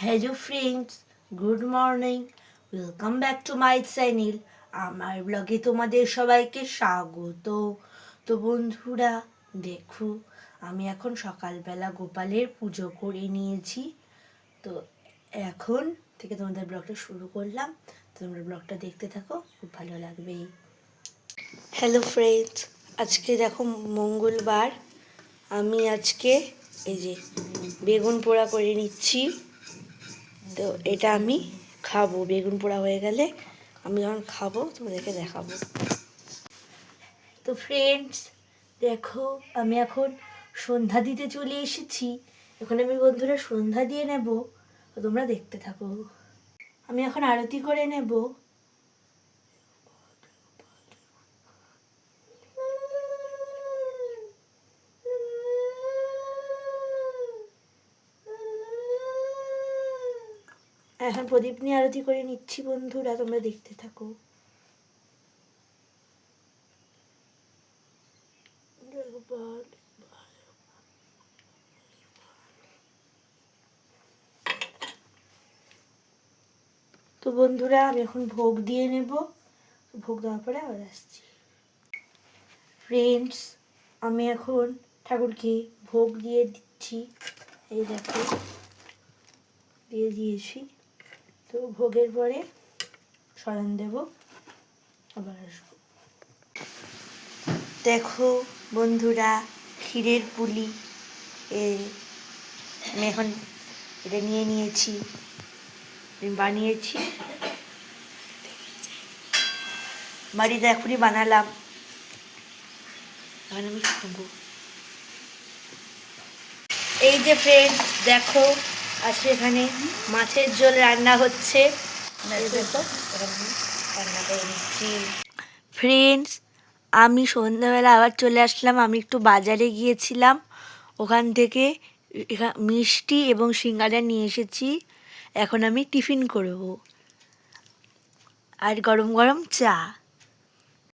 Hello friends, good morning. Welcome back to my channel. আমার ব্লগে তোমাদের সবাইকে স্বাগত। তো বন্ধুরা দেখো, আমি এখন সকালবেলা গোপালের পুজো করে নিয়েছি। তো এখন থেকে তোমাদের ব্লগটা শুরু করলাম। তোমরা ব্লগটা দেখতে থাকো, খুব ভালো লাগবে। হ্যালো ফ্রেন্ডস, আজকে দেখো মঙ্গলবার। আমি আজকে এই যে বেগুন পোড়া করে নিচ্ছি। তো এটা আমি খাবো, বেগুন পোড়া হয়ে গেলে আমি যখন খাবো তোমাদেরকে দেখাবো। তো ফ্রেন্ডস দেখো, আমি এখন সন্ধ্যা দিতে চলে এসেছি। এখন আমি বন্ধুরা সন্ধ্যা দিয়ে নেব, তোমরা দেখতে থাকো। আমি এখন আরতি করে নেব। এখন প্রদীপ নিয়ে আরতি করে নিচ্ছি বন্ধুরা, তোমরা দেখতে থাকো। তো বন্ধুরা আমি এখন ভোগ দিয়ে নেব। ভোগ দেওয়ার পরে আবার আসছি। ফ্রেন্ডস আমি এখন ঠাকুরকে ভোগ দিয়ে দিচ্ছি। এই দেখো দিয়ে দিয়েছি। তো ভোগের পরে শয়ন দেব, আবার আসবো। দেখো বন্ধুরা, ক্ষীরের পুলি আমি এখন এটা নিয়ে নিয়েছি, বানিয়েছি বাড়িতে, এখনই বানালাম। আমি খাবো। এই যে ফ্রেন্ডস দেখো, আজকে এখানে মাছের ঝোল রান্না হচ্ছে। রান্না করে নিচ্ছি। ফ্রেন্ডস আমি সন্ধ্যাবেলা আবার চলে আসলাম। আমি একটু বাজারে গিয়েছিলাম, ওখান থেকে মিষ্টি এবং সিঙ্গারা নিয়ে এসেছি। এখন আমি টিফিন করব আর গরম গরম চা।